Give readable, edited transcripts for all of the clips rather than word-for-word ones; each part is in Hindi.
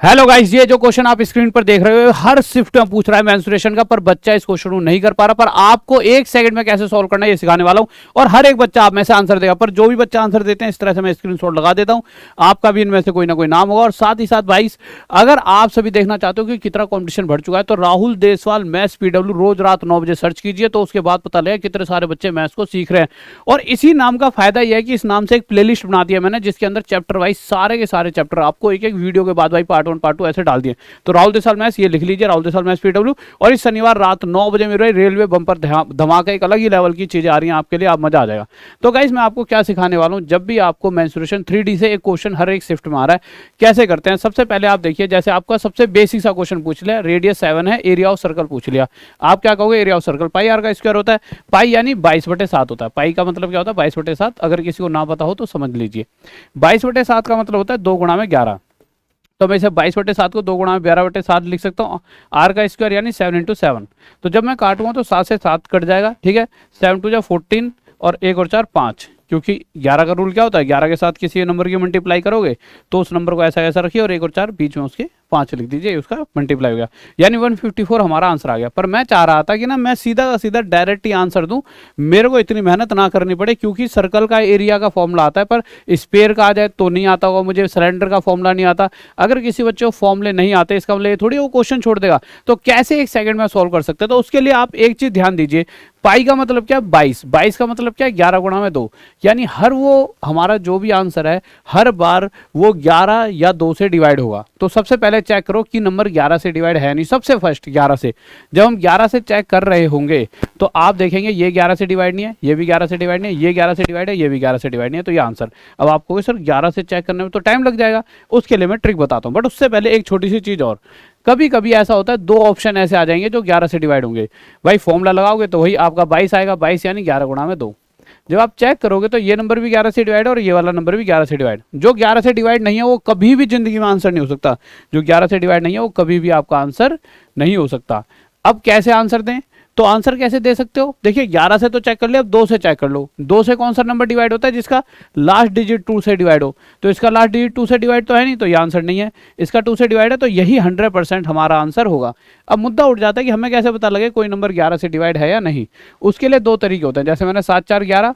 हेलो गाइस, ये जो क्वेश्चन आप स्क्रीन पर देख रहे हो हर शिफ्ट में पूछ रहा है मेंस्ट्रुएशन का, पर बच्चा इस क्वेश्चन को नहीं कर पा रहा। पर आपको एक सेकंड में कैसे सॉल्व करना है ये सिखाने वाला हूं, और हर एक बच्चा आप में से आंसर देगा। पर जो भी बच्चा आंसर देते हैं इस तरह से मैं स्क्रीनशॉट लगा देता हूं, आपका भी इनमें से कोई ना कोई नाम होगा। और साथ ही साथ भाई, अगर आप सभी देखना चाहते हो कि कितना कॉम्पिटिशन बढ़ चुका है, तो राहुल देसवाल मैथ्स पीडब्ल्यू रोज रात 9 बजे सर्च कीजिए, तो उसके बाद पता लगेगा कितने सारे बच्चे मैथ्स को सीख रहे हैं। और इसी नाम का फायदा यह है कि इस नाम से एक प्लेलिस्ट बना दिया मैंने, जिसके अंदर चैप्टर वाइज सारे के सारे चैप्टर आपको एक एक वीडियो के बाद भाई पार्ट 1 पार्ट 2 ऐसे डाल दिए। तो राहुल देसवाल मैथ्स ये लिख लीजिए, राहुल देसवाल मैथ्स पीडब्ल्यू। और इस शनिवार रात 9 बजे मेरे रेलवे बम्पर धमाका, एक अलग ही लेवल की चीजें आ रही हैं आपके लिए, आप मजा आ जाएगा। तो गाइस मैं आपको क्या सिखाने वाला हूं, जब भी आपको मेंस्ट्रुएशन 3D से एक क्वेश्चन हर एक शिफ्ट में आ रहा है, कैसे करते हैं। सबसे पहले आप देखिए, जैसे आपका सबसे बेसिक सा क्वेश्चन पूछ लिया, रेडियस 7 है, एरिया ऑफ सर्कल पूछ लिया। आप क्या कहोगे, area of circle pi r का स्क्वायर होता है। पाई यानी 22/7 होता है। पाई का मतलब क्या होता है, 22/7। अगर किसी को ना पता हो तो समझ लीजिए। 22/7 का मतलब होता है 2 गुणा में 11। तो मैं इसे 22/7 को 2 गुणा में 12/7 लिख सकता हूँ। आर का स्क्वायर यानी 7 × 7। तो जब मैं काटूंगा तो 7 से 7 कट जाएगा, ठीक है। 7 × 2 = 14 और 1 और 4 5, क्योंकि 11 का रूल क्या होता है, 11 के साथ किसी नंबर की मल्टीप्लाई करोगे तो उस नंबर को ऐसा ऐसा रखिए, और 1 और 4 बीच में उसके 5 लिख दीजिए, उसका मल्टीप्लाई हो गया, यानी 154 हमारा आंसर आ गया। पर मैं चाह रहा था कि ना मैं सीधा का सीधा डायरेक्ट ही आंसर दूं, मेरे को इतनी मेहनत ना करनी पड़े, क्योंकि सर्कल का एरिया का फॉर्मूला आता है, पर स्पेयर का आ जाए तो नहीं आता होगा मुझे, सिलेंडर का फॉर्मूला नहीं आता। अगर किसी बच्चे को फॉर्मूले नहीं आते, इसका मतलब थोड़ी वो क्वेश्चन छोड़ देगा। तो कैसे एक सेकंड में सॉल्व कर सकते हैं, तो उसके लिए आप एक चीज ध्यान दीजिए। पाई का मतलब क्या, 22। 22 का मतलब क्या, 11 गुणा में 2, यानी हर वो हमारा जो भी आंसर है हर बार वो 11 या 2 से डिवाइड होगा। तो सबसे पहले चेक करो कि नंबर 11 से डिवाइड है नहीं, सबसे फर्स्ट 11 से। जब हम 11 से चेक कर रहे होंगे तो आप देखेंगे ये 11 से डिवाइड नहीं है, ये भी 11 से डिवाइड नहीं है, ये 11 से डिवाइड है, ये भी 11 से डिवाइड नहीं है, तो ये आंसर। अब आपको सर 11 से चेक करने में तो टाइम लग जाएगा, उसके लिए मैं ट्रिक बताता हूँ। बट उससे पहले एक छोटी सी चीज और, कभी कभी ऐसा होता है 2 ऑप्शन ऐसे आ जाएंगे जो 11 से डिवाइड होंगे। भाई फॉर्मूला लगाओगे तो वही आपका 22 आएगा, 22 यानी 11 गुणा में 2। जब आप चेक करोगे तो ये नंबर भी 11 से डिवाइड और ये वाला नंबर भी 11 से डिवाइड। जो 11 से डिवाइड नहीं है वो कभी भी जिंदगी में आंसर नहीं हो सकता। जो 11 से डिवाइड नहीं है वो कभी भी आपका आंसर नहीं हो सकता। अब कैसे आंसर दें, तो आंसर कैसे दे सकते हो, देखिए 11 से तो चेक कर लिया, अब 2 से चेक कर लो। 2 से कौन सा नंबर डिवाइड होता है, जिसका लास्ट डिजिट 2 से डिवाइड हो। तो इसका लास्ट डिजिट 2 से डिवाइड तो है नहीं, तो ये आंसर नहीं है। इसका 2 से डिवाइड है, तो यही 100% हमारा आंसर होगा। अब मुद्दा उठ जाता है कि हमें कैसे पता लगे कोई नंबर 11 से डिवाइड है या नहीं। उसके लिए 2 तरीके होते हैं, जैसे मैंने 7 4 11,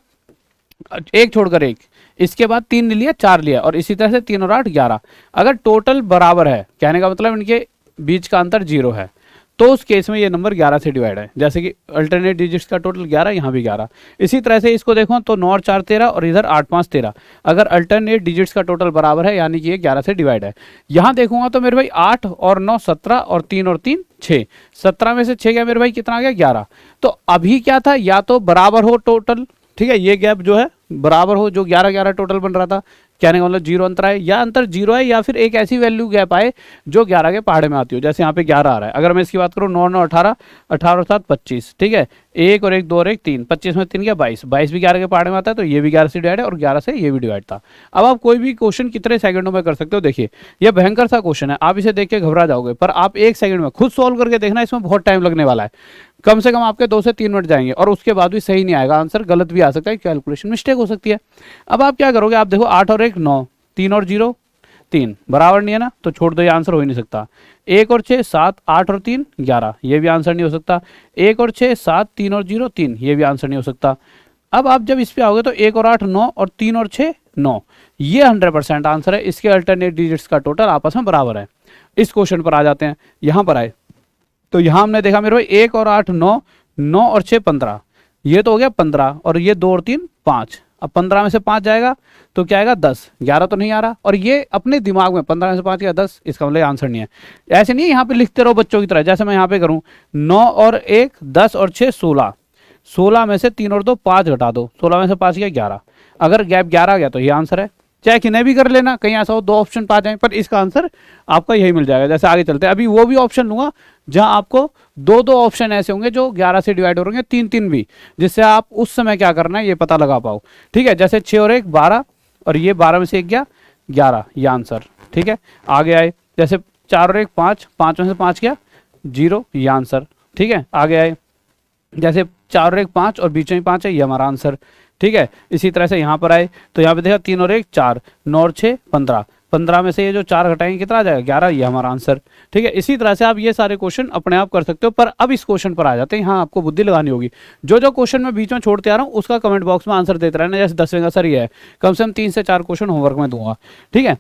एक छोड़कर एक, इसके बाद 3 लिया 4 लिया, और इसी तरह से 3 और 8 11। अगर टोटल बराबर है, कहने का मतलब इनके बीच का अंतर 0 है, तो उस केस में ये नंबर 11 से डिवाइड है। जैसे कि अल्टरनेट डिजिट्स का टोटल 11, यहाँ भी 11। इसी तरह से इसको देखो तो 9 और 4 13 और इधर 8 5 13। अगर अल्टरनेट डिजिट्स का टोटल बराबर है यानी कि ये 11 से डिवाइड है। यहाँ देखूंगा तो मेरे भाई 8 और 9 17 और 3 और 3 6। 17 में से 6 गया मेरे भाई, कितना आ गया 11। तो अभी क्या था, या तो बराबर हो टोटल, ठीक है, ये गैप जो है बराबर हो, जो 11 11 टोटल बन रहा था, कहने का मतलब 0 अंतर आए, या अंतर 0 है, या फिर एक ऐसी वैल्यू गैप आए जो 11 के पहाड़े में आती हो। जैसे यहाँ पे 11 आ रहा है, अगर मैं इसकी बात करूँ 9 9 18, 18 और 7 25, ठीक है, 1 और 1 2 और 1 3, 25 में 3 गया 22, 22 भी 11 के पहाड़े में आता है, तो ये भी 11 से डिवाइड है और 11 से ये भी डिवाइड था। अब आप कोई भी क्वेश्चन कितने सेकंडों में कर सकते हो, देखिए यह भयंकर सा क्वेश्चन है, आप इसे देख के घबरा जाओगे, पर आप 1 सेकंड में खुद सॉल्व करके देखना, इसमें बहुत टाइम लगने वाला है। कम से कम आपके 2 से 3 मिनट जाएंगे, और उसके बाद भी सही नहीं आएगा आंसर, गलत भी आ सकता है, कैलकुलेशन मिस्टेक हो सकती है। अब आप क्या करोगे, आप देखो 8 और 1 9, 3 और 0 3, बराबर नहीं है ना, तो छोड़ दो, ये आंसर हो ही नहीं सकता। 1 और 6 7, 8 और 3 11, ये भी आंसर नहीं हो सकता। 1 और 6 7, 3 और 0 3, ये भी आंसर नहीं हो सकता। अब आप जब इस पे आओगे तो 1 और 8 9 और 3 और 6 9, ये 100% आंसर है। इसके अल्टरनेट डिजिट्स का टोटल आपस में बराबर है। इस क्वेश्चन पर आ जाते हैं, यहाँ पर आए तो यहाँ हमने देखा मेरे भाई 1 और 8 9, 9 और 6 15, ये तो हो गया 15, और ये 2 और 3 5। अब 15 में से 5 जाएगा तो क्या आएगा 10, 11 तो नहीं आ रहा, और ये अपने दिमाग में 15 में से 5 या 10, इसका मतलब आंसर नहीं है। ऐसे नहीं है यहाँ पे लिखते रहो बच्चों की तरह, जैसे मैं यहाँ पे करूँ 9 और 1 10 और 6 16, 16 में से 3 और 2 5 घटा दो, 16 में से 5 गया 11। अगर गैप 11 आ गया तो ये आंसर है। चाहे किन्हें भी कर लेना, कहीं ऐसा हो 2 ऑप्शन पा जाए, पर इसका आंसर आपका यही मिल जाएगा। जैसे आगे चलते हैं, अभी वो भी ऑप्शन लूंगा जहां आपको 2 ऑप्शन ऐसे होंगे जो 11 से डिवाइड हो रहे हैं, 3 3 भी, जिससे आप उस समय क्या करना है ये पता लगा पाओ, ठीक है। जैसे 6 और 1 12, और ये 12 में से 1 गया 11, ये आंसर, ठीक है। आगे आए, जैसे 4 और 1 5, 5 में से 5 गया 0, ये आंसर, ठीक है। आगे आए, जैसे 4 और 1 5 और बीच में 5 है, ये हमारा आंसर, ठीक है। इसी तरह से यहाँ पर आए तो यहाँ पे देखा 3 और 1 4, 9 और 6 15, 15 में से ये जो 4 घटाएंगे कितना आ जाएगा 11, ये हमारा आंसर। ठीक है, इसी तरह से आप ये सारे क्वेश्चन अपने आप कर सकते हो। पर अब इस क्वेश्चन पर आ जाते हैं, हाँ आपको बुद्धि लगानी होगी। जो जो क्वेश्चन मैं बीच में छोड़ते आ रहा हूँ उसका कमेंट बॉक्स में आंसर देते रहना। जैसे 10वें का सर ये है, कम से कम 3 से 4 क्वेश्चन होमवर्क में दूंगा। ठीक है,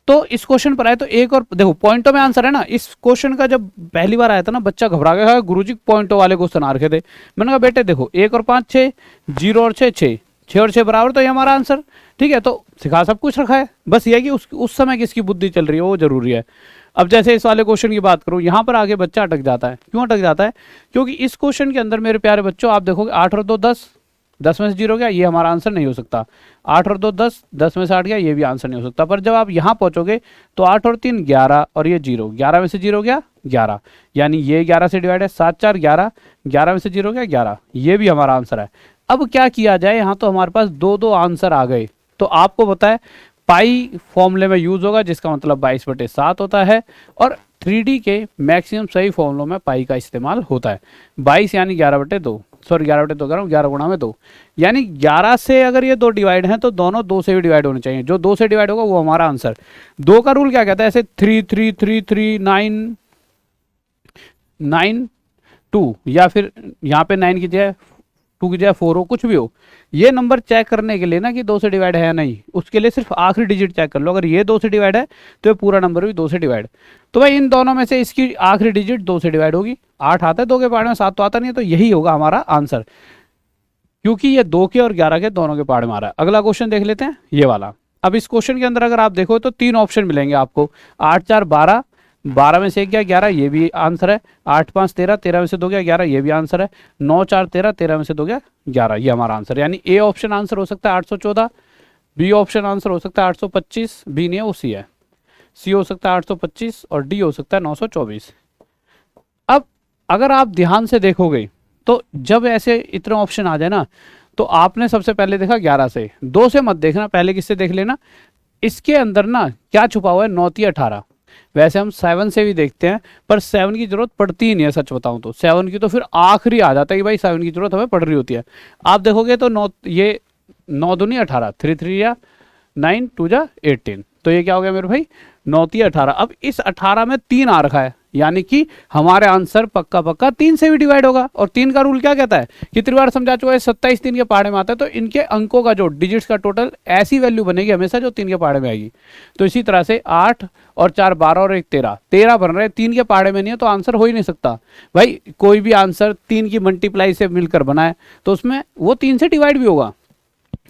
तो इस क्वेश्चन पर आए तो एक और देखो पॉइंटों में आंसर है ना। इस क्वेश्चन का जब पहली बार आया था ना, बच्चा घबरा गया, गुरुजी पॉइंटों वाले क्वेश्चन आ रखे थे। मैंने कहा बेटे देखो 1 और 5 6, 0 और 6 6, 6 और 6 बराबर, तो ये हमारा आंसर। ठीक है, तो सिखा सब कुछ रखा है, बस ये है कि उस समय किसकी बुद्धि चल रही है वो जरूरी है। अब जैसे इस वाले क्वेश्चन की बात करूं, यहां पर आगे बच्चा अटक जाता है। क्यों अटक जाता है? क्योंकि इस क्वेश्चन के अंदर मेरे प्यारे बच्चों आप देखोगे 8 और 2 10, 10 में से 0 गया, ये हमारा आंसर नहीं हो सकता। 8 और 2 10, 10 में से 8 गया, ये भी आंसर नहीं हो सकता। पर जब आप यहाँ पहुंचोगे तो 8 और 3 11 और ये 0, 11 में से 0 गया 11, यानी ये 11 से डिवाइड है। 7 4 11, 11 में से 0 गया 11, ये भी हमारा आंसर है। अब क्या किया जाए, यहाँ तो हमारे पास 2 आंसर आ गए। तो आपको पता है पाई फॉर्मूले में यूज होगा, जिसका मतलब 22/7 होता है, और 3D के मैक्सिमम सही फॉर्मूलों में पाई का इस्तेमाल होता है। 22 यानी 11/2, सॉरी 11/2 कह रहा हूँ, 11 गुणा में 2, यानी 11 से अगर ये 2 डिवाइड हैं तो दोनों 2 से भी डिवाइड होने चाहिए। जो 2 से डिवाइड होगा वो हमारा आंसर। 2 का रूल क्या कहता है? ऐसे 3 3 3 3 9 9 2, या फिर यहाँ पे 9 की जगह 2 की जगह 4 हो, कुछ भी हो, ये नंबर चेक करने के लिए ना कि 2 से डिवाइड है या नहीं, उसके लिए सिर्फ आखिरी डिजिट चेक कर लो। अगर ये 2 से डिवाइड है तो ये पूरा नंबर भी 2 से डिवाइड। तो भाई इन दोनों में से इसकी आखिरी डिजिट 2 से डिवाइड होगी। 8 आता है 2 के पहाड़ में, 7 तो आता नहीं है, तो यही होगा हमारा आंसर, क्योंकि ये 2 के और 11 के दोनों के पहाड़ में आ रहा है। अगला क्वेश्चन देख लेते हैं, ये वाला। अब इस क्वेश्चन के अंदर अगर आप देखो तो 3 ऑप्शन मिलेंगे आपको। 8 4 12, 12 में से 1 गया 11, ये भी आंसर है। 8 5 13, 13 में से 2 गया 11, ये भी आंसर है। 9 4 13, 13 में से 2 गया 11, ये हमारा आंसर। यानी ए ऑप्शन आंसर हो सकता है 814, बी ऑप्शन आंसर हो सकता है 825, बी नहीं है वो सी है, सी हो सकता है 825 और डी हो सकता है 924। अब अगर आप ध्यान से देखोगे तो जब ऐसे इतने ऑप्शन आ जाए ना, तो आपने सबसे पहले देखा 11 से, 2 से मत देखना, पहले किससे देख लेना। इसके अंदर ना क्या छुपा हुआ है? 9 3 18। वैसे हम 7 से भी देखते हैं, पर 7 की जरूरत पड़ती ही नहीं है, सच बताऊं तो 7 की तो फिर आखिरी आ जाता है कि भाई 7 की जरूरत हमें पड़ रही होती है। आप देखोगे तो 9, ये 9 दूनी 18, 3 3 या 9 2 जा 18, तो ये क्या हो गया मेरे भाई 9 3 18। अब इस 18 में 3 आ रखा है, यानी कि हमारे आंसर पक्का पक्का 3 से भी डिवाइड होगा। और 3 का रूल क्या कहता है? कितनी बार समझा चुका है, 27 3 के पहाड़े में आता है, तो इनके अंकों का जो डिजिट्स का टोटल ऐसी वैल्यू बनेगी हमेशा जो 3 के पहाड़े में आएगी। तो इसी तरह से 8 और 4 12 और 1 13, 13 बन रहे, 3 के पहाड़े में नहीं है तो आंसर हो ही नहीं सकता। भाई कोई भी आंसर 3 की मल्टीप्लाई से मिलकर बना है तो उसमें वो 3 से डिवाइड भी होगा।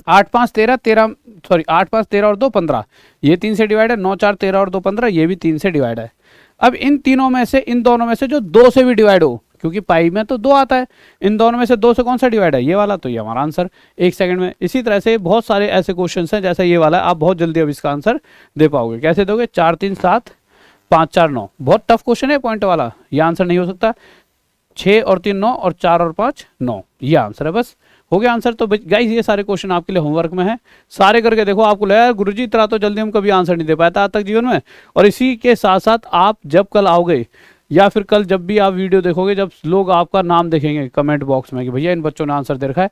8 5 13 13, सॉरी 8 5 13 और 2 15, ये 3 से डिवाइड है। 9 4 13 और 2 15, ये भी 3 से डिवाइड है। अब इन तीनों में से, इन दोनों में से जो 2 से भी डिवाइड हो, क्योंकि पाई में तो 2 आता है, इन दोनों में से 2 से कौन सा डिवाइड है? ये वाला, तो ये हमारा आंसर 1 सेकंड में। इसी तरह से बहुत सारे ऐसे क्वेश्चंस हैं जैसा ये वाला, आप बहुत जल्दी अब इसका आंसर दे पाओगे। कैसे दोगे? 4 3 7, 5 4 9, बहुत टफ क्वेश्चन है पॉइंट वाला, ये आंसर नहीं हो सकता। 6 और 3 9 और 4 और 5 9, ये आंसर है, बस हो गया आंसर। तो गाइस ये सारे क्वेश्चन आपके लिए होमवर्क में है, सारे करके देखो। आपको लगा गुरुजी इतना तो जल्दी हम कभी आंसर नहीं दे पाया था आज तक जीवन में। और इसी के साथ साथ आप जब कल आओगे या फिर कल जब भी आप वीडियो देखोगे, जब लोग आपका नाम देखेंगे कमेंट बॉक्स में कि भैया इन बच्चों ने आंसर दे रखा है,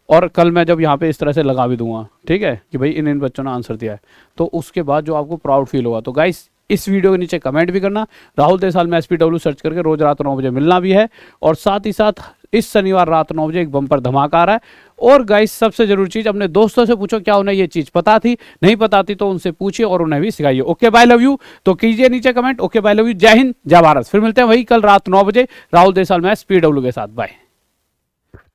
और कल मैं जब यहाँ पे इस तरह से लगा भी दूंगा, ठीक है, कि भाई इन बच्चों ने आंसर दिया है, तो उसके बाद जो आपको प्राउड फील होगा। तो गाइस इस वीडियो के नीचे कमेंट भी करना, राहुल देसाल में SPW सर्च करके रोज रात 9 बजे मिलना भी है। और साथ ही साथ इस शनिवार रात 9 बजे एक बम्पर धमाका आ रहा है। और गाइस सबसे जरूरी चीज, अपने दोस्तों से पूछो क्या उन्हें ये चीज पता थी, नहीं पता थी तो उनसे पूछिए और उन्हें भी सिखाइए। ओके बाय लव यू, तो कीजिए नीचे comment. Okay bye love you, जय हिंद जय भारत। फिर मिलते हैं वही कल रात 9 बजे राहुल देसाल में SPW के साथ। बाय।